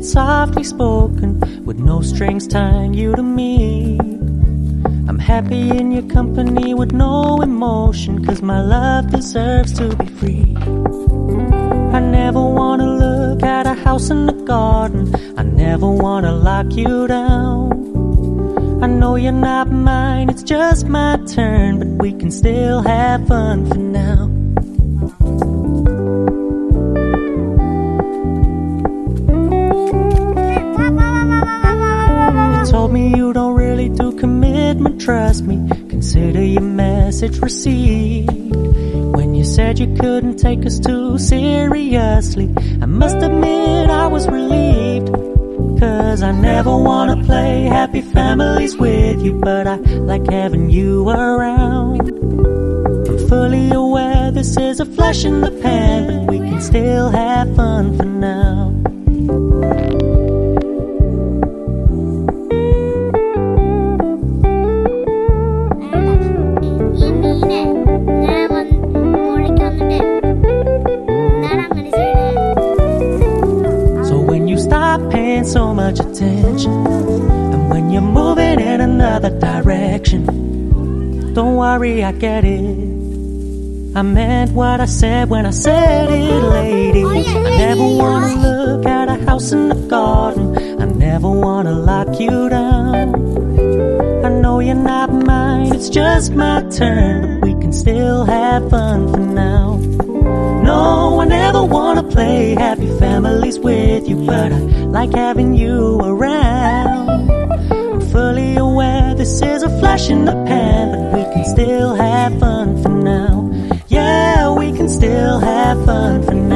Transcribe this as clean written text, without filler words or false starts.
softly spoken, with no strings tying you to me. I'm happy in your company with no emotion, 'cause my love deserves to be free. I never wanna look at a house in the garden, I never wanna lock you down. I know you're not mine, it's just my turn, but we can still have fun for now. You told me you don't really do commitment, trust me, consider your message received. When you said you couldn't take us too seriously, I must admit I was relieved. 'Cause I never wanna play happy families with you, but I like having you around. I'm fully aware this is a flash in the pan, but we can still have fun for now. So much attention, and when you're moving in another direction, don't worry, I get it. I meant what I said when I said it, lady. I never wanna look at a house in the garden, I never wanna lock you down. I know you're not mine, it's just my turn, but we can still have fun for now. No, I never wanna play happy families with you, but I like having you around. I'm fully aware this is a flash in the pan, but we can still have fun for now. Yeah, we can still have fun for now.